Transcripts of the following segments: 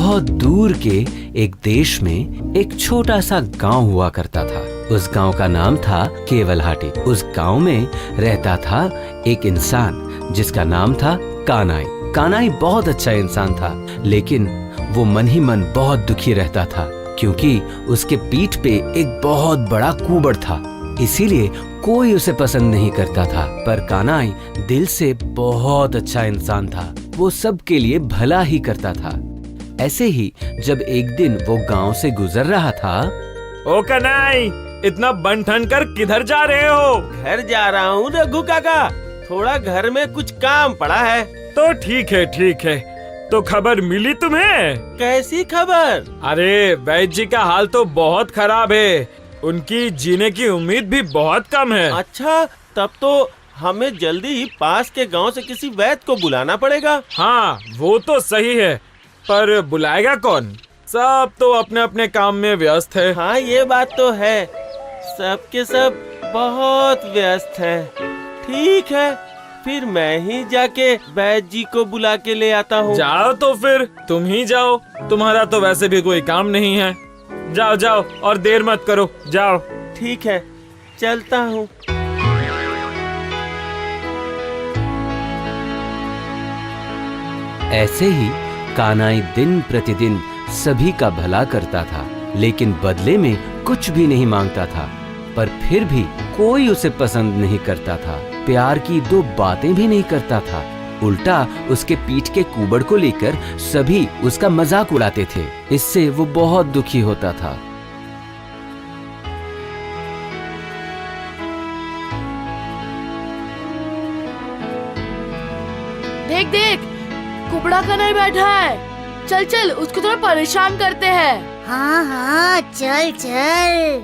बहुत दूर के एक देश में एक छोटा सा गांव हुआ करता था। उस गांव का नाम था केवलहाटी। उस गांव में रहता था एक इंसान जिसका नाम था कानाई। कानाई बहुत अच्छा इंसान था, लेकिन वो मन ही मन बहुत दुखी रहता था क्योंकि उसके पीठ पे एक बहुत बड़ा कुबड़ था। इसीलिए कोई उसे पसंद नहीं करता था। पर कानाई दिल से बहुत अच्छा इंसान था। वो सबके लिए भला ही करता था। ऐसे ही जब एक दिन वो गांव से गुजर रहा था। ओ कानाई, इतना बन ठन कर किधर जा रहे हो? घर जा रहा हूँ रघु काका, थोड़ा घर में कुछ काम पड़ा है। तो ठीक है। तो खबर मिली तुम्हें? कैसी खबर? अरे वैद्य जी का हाल तो बहुत खराब है। उनकी जीने की उम्मीद भी बहुत कम है। अच्छा, तब तो हमें जल्दी ही पास के गांव से किसी वैद्य को बुलाना पड़ेगा। हाँ, वो तो सही है, पर बुलाएगा कौन? सब तो अपने अपने काम में व्यस्त है। हाँ, ये बात तो है, सब के सब बहुत व्यस्त है। ठीक है, फिर मैं ही जाके वैद्य जी को बुला के ले आता हूँ। जाओ तो फिर तुम ही जाओ, तुम्हारा तो वैसे भी कोई काम नहीं है। जाओ और देर मत करो, जाओ। ठीक है, चलता हूँ। ऐसे ही कानाई दिन प्रतिदिन सभी का भला करता था, लेकिन बदले में कुछ भी नहीं मांगता था। पर फिर भी कोई उसे पसंद नहीं करता था। प्यार की दो बातें भी नहीं करता था। उल्टा उसके पीठ के कुबड़ को लेकर सभी उसका मजाक उड़ाते थे। इससे वो बहुत दुखी होता था। देख देख, कुबड़ा कानाई बैठा है। चल चल, उसको थोड़ा परेशान करते हैं। हाँ हाँ, चल चल।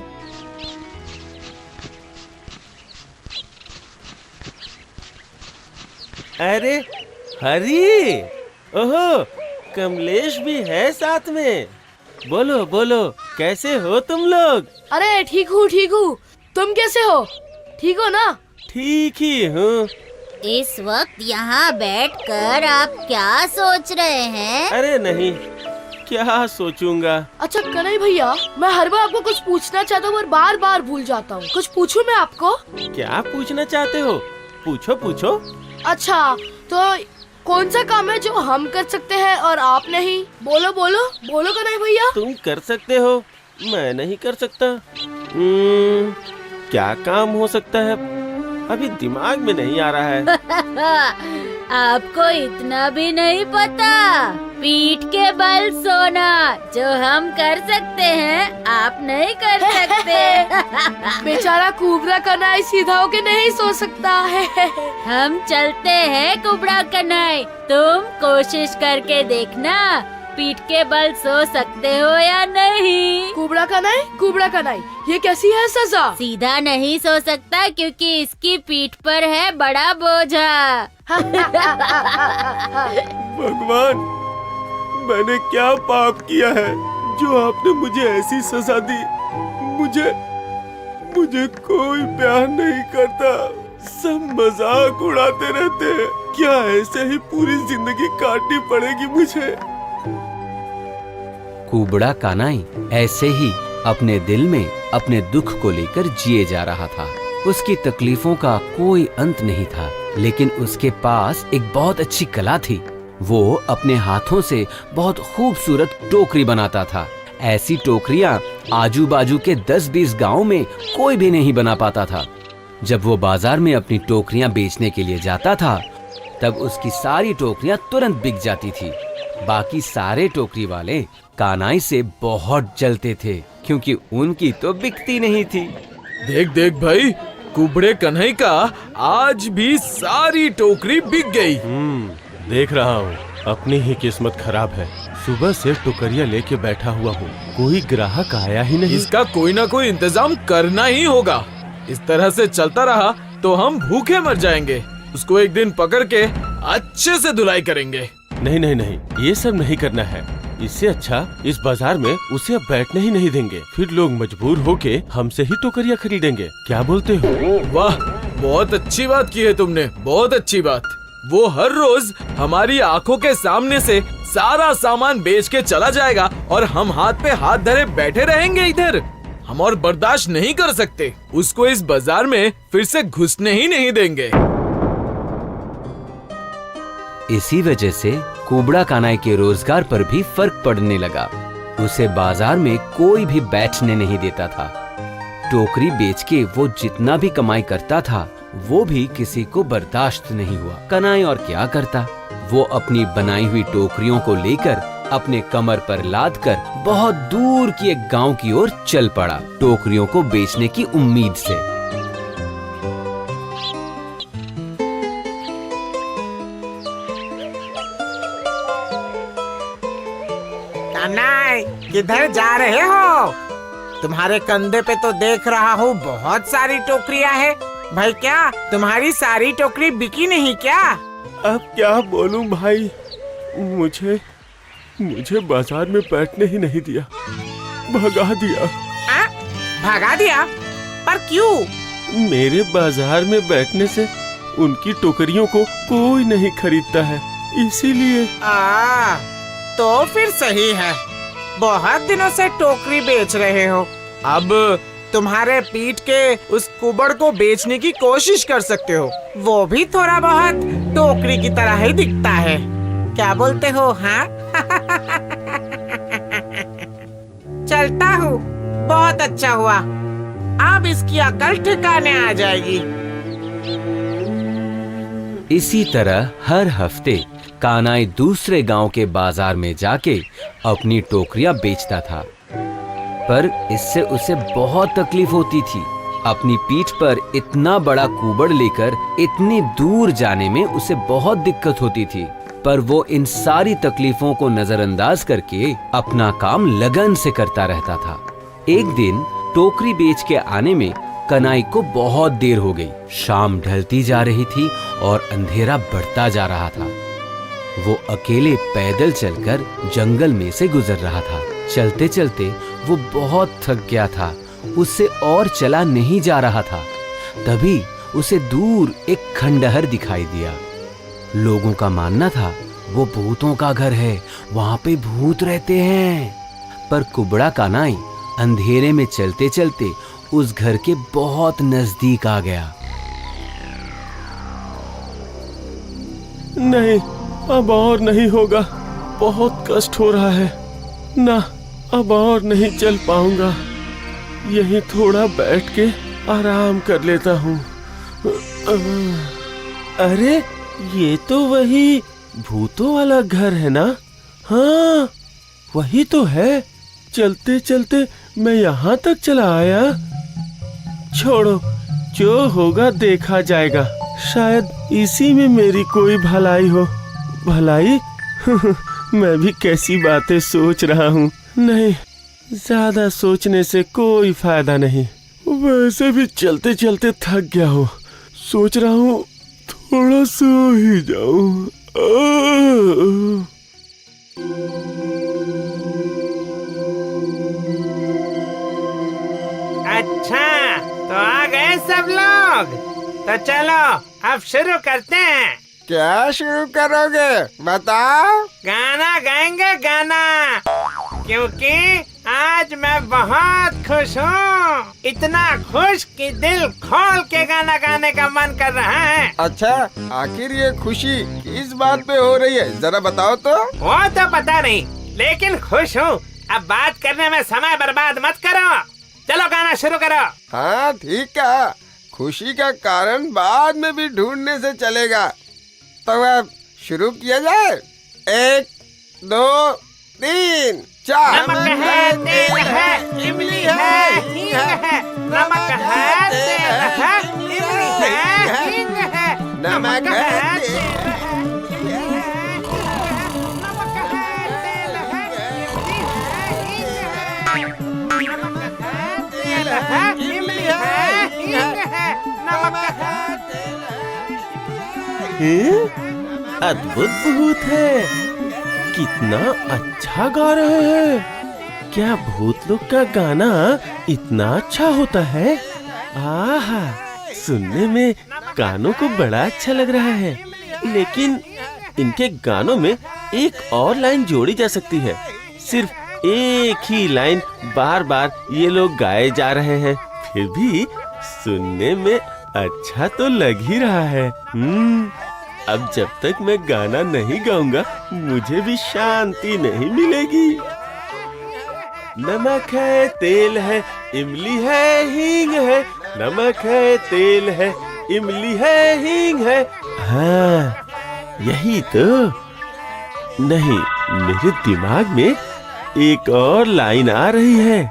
अरे हरी, ओहो, कमलेश भी है साथ में। बोलो बोलो, कैसे हो तुम लोग? अरे ठीक हूँ। तुम कैसे हो? ठीक हो ना? ठीक ही हूँ। इस वक्त यहाँ बैठकर आप क्या सोच रहे हैं? अरे नहीं, क्या सोचूंगा। अच्छा कनाई भैया, मैं हर बार आपको कुछ पूछना चाहता हूँ और बार बार भूल जाता हूँ। कुछ पूछूं मैं आपको? क्या पूछना चाहते हो? पूछो पूछो। अच्छा, तो कौन सा काम है जो हम कर सकते हैं और आप नहीं? बोलो कनाई भैया। तुम कर सकते हो, मैं नहीं कर सकता। क्या काम हो सकता है? अभी दिमाग में नहीं आ रहा है। आपको इतना भी नहीं पता? पीठ के बल सोना जो हम कर सकते हैं, आप नहीं कर सकते। बेचारा कुबड़ा कनाई सीधा होके नहीं सो सकता है। हम चलते हैं कुबड़ा कनाई, तुम कोशिश करके देखना पीठ के बल सो सकते हो या नहीं। कुबड़ा कनाई, ये कैसी है सजा? सीधा नहीं सो सकता क्योंकि इसकी पीठ पर है बड़ा बोझा। भगवान, मैंने क्या पाप किया है जो आपने मुझे ऐसी सजा दी? मुझे कोई प्यार नहीं करता, सब मजाक उड़ाते रहते हैं। क्या ऐसे ही पूरी जिंदगी काटनी पड़ेगी मुझे? कुबड़ा कानाई ऐसे ही अपने दिल में अपने दुख को लेकर जिए जा रहा था। उसकी तकलीफों का कोई अंत नहीं था, लेकिन उसके पास एक बहुत अच्छी कला थी। वो अपने हाथों से बहुत खूबसूरत टोकरी बनाता था। ऐसी टोकरियां आजू बाजू के 10-20 गांव में कोई भी नहीं बना पाता था। जब वो बाजार में अपनी टोकरियां बेचने के लिए जाता था, तब उसकी सारी टोकरियां तुरंत बिक जाती थी। बाकी सारे टोकरी वाले कानाई से बहुत जलते थे क्योंकि उनकी तो बिकती नहीं थी। देख भाई, कुबड़े कन्हई का आज भी सारी टोकरी बिक गई। देख रहा हूँ, अपनी ही किस्मत खराब है। सुबह से टोकरियां लेके बैठा हुआ हूँ, कोई ग्राहक आया ही नहीं। इसका कोई ना कोई इंतजाम करना ही होगा। इस तरह से चलता रहा तो हम भूखे मर जाएंगे। उसको एक दिन पकड़ के अच्छे से धुलाई करेंगे। नहीं, ये सब नहीं करना है। इससे अच्छा इस बाजार में उसे अब बैठने ही नहीं देंगे। फिर लोग मजबूर होके हमसे ही टोकरियां खरीदेंगे। क्या बोलते हो? वाह, बहुत अच्छी बात की है तुमने, बहुत अच्छी बात। वो हर रोज हमारी आंखों के सामने से सारा सामान बेच के चला जाएगा और हम हाथ पे हाथ धरे बैठे रहेंगे इधर। हम और बर्दाश्त नहीं कर सकते। उसको इस बाजार में फिर से घुसने ही नहीं देंगे। इसी वजह से कुबड़ा कानाई के रोजगार पर भी फर्क पड़ने लगा। उसे बाजार में कोई भी बैठने नहीं देता था। टोकरी बेच के वो जितना भी कमाई करता था वो भी किसी को बर्दाश्त नहीं हुआ। कानाई और क्या करता, वो अपनी बनाई हुई टोकरियों को लेकर अपने कमर पर लाद कर बहुत दूर की एक गांव की ओर चल पड़ा, टोकरियों को बेचने की उम्मीद से। कानाई, किधर जा रहे हो? तुम्हारे कंधे पे तो देख रहा हूँ बहुत सारी टोकरियाँ हैं। भाई क्या तुम्हारी सारी टोकरी बिकी नहीं क्या? अब क्या बोलूं भाई, मुझे बाजार में बैठने ही नहीं दिया, भगा दिया। भगा दिया? पर क्यों? मेरे बाजार में बैठने से उनकी टोकरियों को कोई नहीं खरीदता है, इसीलिए। तो फिर सही है। बहुत दिनों से टोकरी बेच रहे हो, अब तुम्हारे पीठ के उस कुबड़ को बेचने की कोशिश कर सकते हो। वो भी थोड़ा बहुत टोकरी की तरह ही दिखता है। क्या बोलते हो? हाँ? चलता हूँ, बहुत अच्छा हुआ। अब इसकी अकल ठिकाने आ जाएगी। इसी तरह हर हफ्ते कानाई दूसरे गांव के बाजार में जाके अपनी टोकरियां बेचता था, पर इससे उसे बहुत तकलीफ होती थी। अपनी पीठ पर इतना बड़ा कुबड़ लेकर इतनी दूर जाने में उसे बहुत दिक्कत होती थी, पर वो इन सारी तकलीफों को नजरअंदाज करके अपना काम लगन से करता रहता था। एक दिन टोकरी बेच के आने में कनाई को बहुत देर हो गई। शाम ढलती जा रही थी और अंधेरा बढ़ता जा रहा था। वो अकेले पैदल चलकर जंगल में से गुजर रहा था। चलते चलते वो बहुत थक गया था, उससे और चला नहीं जा रहा था। तभी उसे दूर एक खंडहर दिखाई दिया। लोगों का मानना था वो भूतों का घर है, वहां पे भूत रहते हैं। पर कुबड़ा कानाई अंधेरे में चलते चलते उस घर के बहुत नजदीक आ गया। नहीं, अब और नहीं होगा, बहुत कष्ट हो रहा है ना, अब और नहीं चल पाऊंगा। यहीं थोड़ा बैठ के आराम कर लेता हूँ। अरे ये तो वही भूतों वाला घर है ना? हाँ वही तो है। चलते चलते मैं यहाँ तक चला आया। छोड़ो, जो होगा देखा जाएगा। शायद इसी में मेरी कोई भलाई हो। भलाई? मैं भी कैसी बातें सोच रहा हूँ। नहीं, ज्यादा सोचने से कोई फायदा नहीं। वैसे भी चलते चलते थक गया हूँ। सोच रहा हूँ थोड़ा सो ही जाऊँ। अच्छा, तो आ गए सब लोग। तो चलो अब शुरू करते हैं। क्या शुरू करोगे बताओ? गाना गाएंगे, गाना। क्योंकि आज मैं बहुत खुश हूँ, इतना खुश कि दिल खोल के गाना गाने का मन कर रहा है। अच्छा, आखिर ये खुशी किस बात पे हो रही है, जरा बताओ तो। वो तो पता नहीं, लेकिन खुश हूँ। अब बात करने में समय बर्बाद मत करो, चलो गाना शुरू करो। हाँ ठीक है, खुशी का कारण बाद में भी ढूंढने से चलेगा। तो अब शुरू किया जाए। 1 2 3 4। नमक है, तेल है, इमली है, हींग है। नमक है, तेल है, इमली है, हींग है। नमक है, तेल है, नमक है, तेल है, इमली है, हींग है। नमक है, तेल है। अद्भुत भूत है, कितना अच्छा गा रहे हैं। क्या भूत लोग का गाना इतना अच्छा होता है? आहा, सुनने में कानों को बड़ा अच्छा लग रहा है। लेकिन इनके गानों में एक और लाइन जोड़ी जा सकती है। सिर्फ एक ही लाइन बार बार ये लोग गाए जा रहे हैं, फिर भी सुनने में अच्छा तो लग ही रहा है। अब जब तक मैं गाना नहीं गाऊंगा मुझे भी शांति नहीं मिलेगी। नमक है, तेल है, इमली है, हींग है। नमक है, तेल है, इमली है, हींग है। हाँ, यही तो। नहीं, मेरे दिमाग में एक और लाइन आ रही है।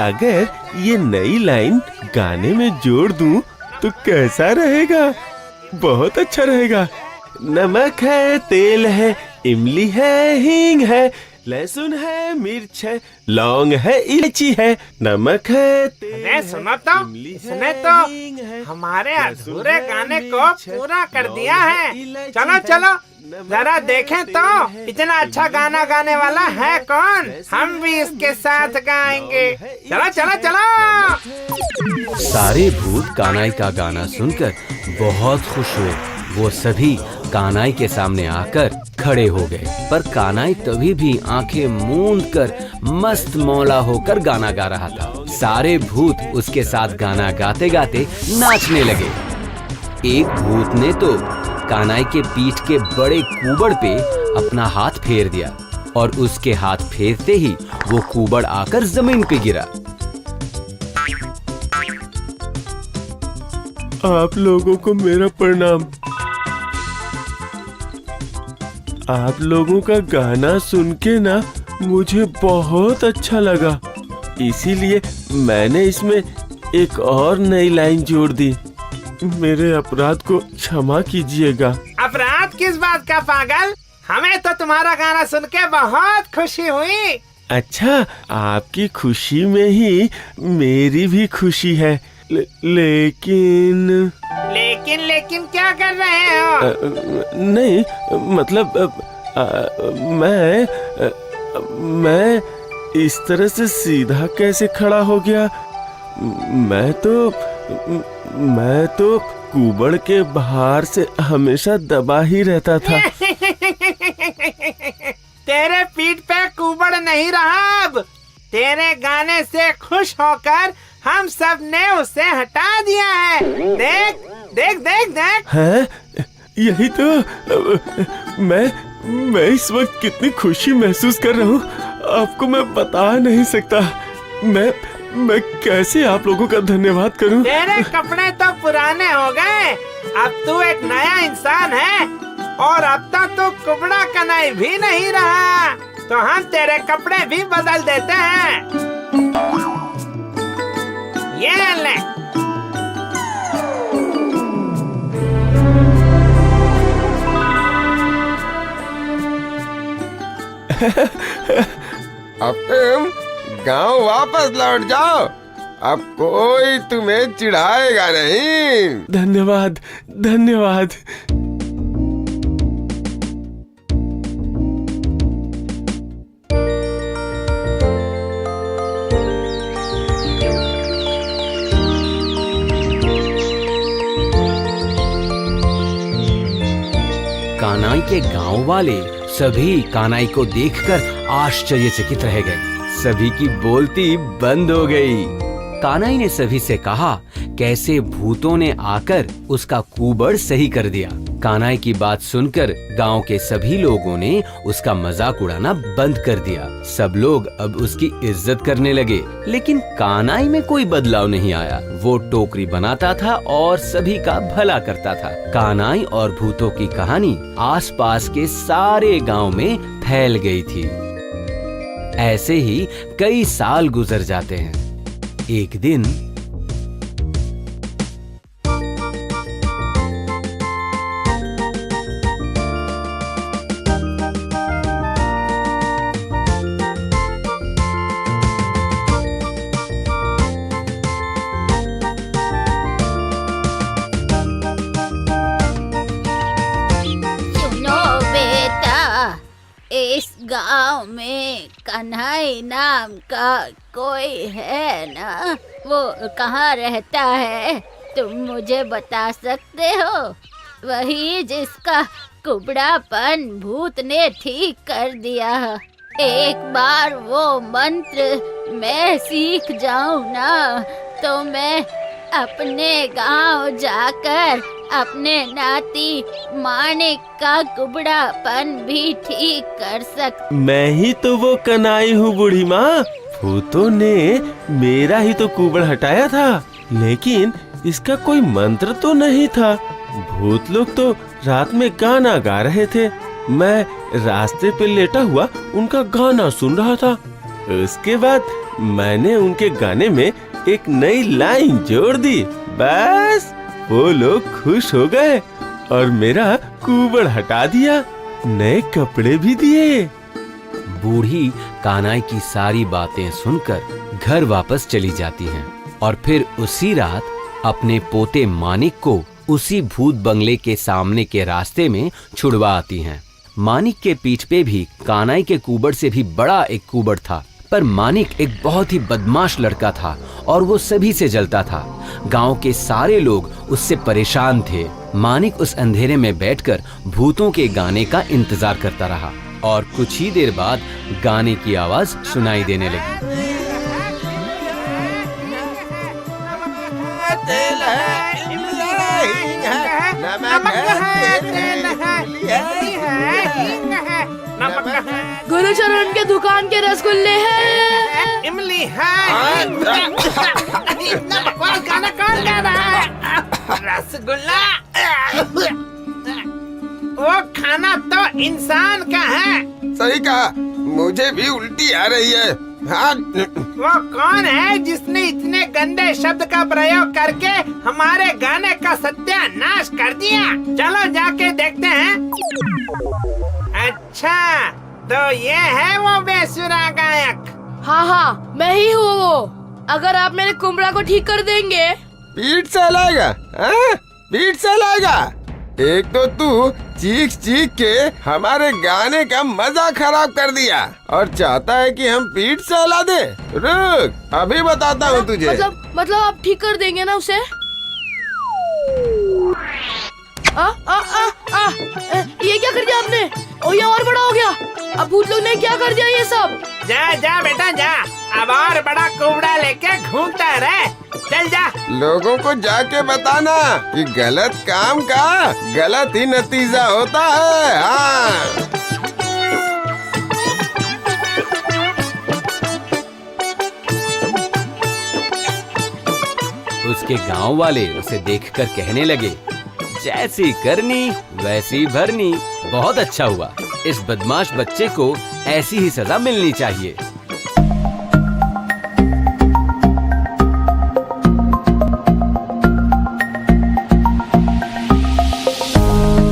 अगर ये नई लाइन गाने में जोड़ दूं तो कैसा रहेगा? बहुत अच्छा रहेगा। नमक है, तेल है, इमली है, हींग है, लहसुन है, मिर्च है, लौंग है, इलायची है। नमक है, तेल है, सुनो तो, इमली है, इसने तो हींग है, हमारे लहसुन अधूरे है, गाने को मिर्च है, पूरा कर लौंग दिया है। इलायची चलो है, चलो नमक जरा है, देखें तेल तो है, इतना अच्छा इमली गाना गाने वाला है कौन? हम भी इसके साथ गाएंगे। चलो चलो चलो। सारे भूत कानाई का गाना सुनकर बहुत खुश हुए। वो सभी कानाई के सामने आकर खड़े हो गए, पर कानाई तभी भी आंखें मूंद कर मस्त मौला होकर गाना गा रहा था। सारे भूत उसके साथ गाना गाते गाते नाचने लगे। एक भूत ने तो कानाई के पीठ के बड़े कूबड़ पे अपना हाथ फेर दिया और उसके हाथ फेरते ही वो कूबड़ आकर जमीन पे गिरा। आप लोगों को मेरा प्रणाम। आप लोगों का गाना सुन के ना मुझे बहुत अच्छा लगा, इसीलिए मैंने इसमें एक और नई लाइन जोड़ दी। मेरे अपराध को क्षमा कीजिएगा। अपराध किस बात का पागल? हमें तो तुम्हारा गाना सुन के बहुत खुशी हुई। अच्छा, आपकी खुशी में ही मेरी भी खुशी है। लेकिन लेकिन क्या कर रहे हो? नहीं, मतलब मैं इस तरह से सीधा कैसे खड़ा हो गया? मैं तो कूबड़ के बाहर से हमेशा दबा ही रहता था। तेरे पीठ पे कूबड़ नहीं रहा। अब तेरे गाने से खुश होकर हम सब ने उसे हटा दिया है। देख देख देख देख। हैं? यही तो। मैं इस वक्त कितनी खुशी महसूस कर रहा हूँ, आपको मैं बता नहीं सकता। मैं कैसे आप लोगों का धन्यवाद करूं? तेरे कपड़े तो पुराने हो गए, अब तू एक नया इंसान है और अब तक तो कुबड़ा कनाई भी नहीं रहा, तो हम तेरे कपड़े भी बदल देते हैं। ये ले। अब तुम गांव वापस लौट जाओ, अब कोई तुम्हें चिढ़ाएगा नहीं। धन्यवाद धन्यवाद। कानाई के गांव वाले सभी कानाई को देखकर आश्चर्यचकित रह गए। सभी की बोलती बंद हो गई। कानाई ने सभी से कहा कैसे भूतों ने आकर उसका कूबड़ सही कर दिया। कानाई की बात सुनकर गांव के सभी लोगों ने उसका मजाक उड़ाना बंद कर दिया। सब लोग अब उसकी इज्जत करने लगे, लेकिन कानाई में कोई बदलाव नहीं आया। वो टोकरी बनाता था और सभी का भला करता था। कानाई और भूतों की कहानी आसपास के सारे गांव में फैल गई थी। ऐसे ही कई साल गुजर जाते हैं। एक दिन इस गांव में कन्हई नाम का कोई है ना? वो कहाँ रहता है? तुम मुझे बता सकते हो? वही जिसका कुबड़ापन भूत ने ठीक कर दिया। एक बार वो मंत्र मैं सीख जाऊं ना तो मैं अपने गांव जाकर अपने नाती मानिक का कुबड़ापन भी ठीक कर सकती। मैं ही तो वो कनाई हूँ बूढ़ी माँ। भूतों ने मेरा ही तो कुबड़ हटाया था, लेकिन इसका कोई मंत्र तो नहीं था। भूत लोग तो रात में गाना गा रहे थे। मैं रास्ते पे लेटा हुआ उनका गाना सुन रहा था। उसके बाद मैंने उनके गाने में एक नई लाइन जोड़ दी। बस वो लोग खुश हो गए और मेरा कुबड़ हटा दिया, नए कपड़े भी दिए। बूढ़ी कानाई की सारी बातें सुनकर घर वापस चली जाती हैं और फिर उसी रात अपने पोते मानिक को उसी भूत बंगले के सामने के रास्ते में छुड़वा आती हैं। मानिक के पीठ पे भी कानाई के कुबड़ से भी बड़ा एक कुबड़ था, पर मानिक एक बहुत ही बदमाश लड़का था और वो सभी से जलता था। गांव के सारे लोग उससे परेशान थे। मानिक उस अंधेरे में बैठकर भूतों के गाने का इंतजार करता रहा और कुछ ही देर बाद गाने की आवाज सुनाई देने लगी। तेल है, इमली है, हींग है, नमक है, तेल है, हींग है, नमक है, गुरुचरण के दुकान के रसगुल्ले हैं। इमली है। इतना बकवास गाना कौन गा रहा है? रसगुल्ला। वो खाना तो इंसान का है। सही कहा, मुझे भी उल्टी आ रही है। हाँ, वो कौन है जिसने इतने गंदे शब्द का प्रयोग करके हमारे गाने का सत्यानाश कर दिया? चलो जाके देखते हैं। अच्छा, तो ये है वो बेसुरा गायक। हाँ हाँ, मैं ही हूँ वो। अगर आप मेरे कुमड़ा को ठीक कर देंगे। पीठ से लाएगा? हाँ? पीठ से लाएगा? एक तो तू चीख चीख के हमारे गाने का मजा खराब कर दिया और चाहता है कि हम पीठ से हिला दे। रुक, अभी बताता हूँ तुझे। मतलब आप ठीक कर देंगे ना उसे? ये क्या कर दिया आपने? ओ, ये और बड़ा हो गया। अब भूत लोग ने क्या कर दिया ये सब? जा जा बेटा जा, अब और बड़ा कुबड़ा लेके घूमता रहे। चल जा। लोगों को जाके बताना कि गलत काम का गलत ही नतीजा होता है। हाँ। उसके गांव वाले उसे देखकर कहने लगे, जैसी करनी वैसी भरनी। बहुत अच्छा हुआ, इस बदमाश बच्चे को ऐसी ही सजा मिलनी चाहिए।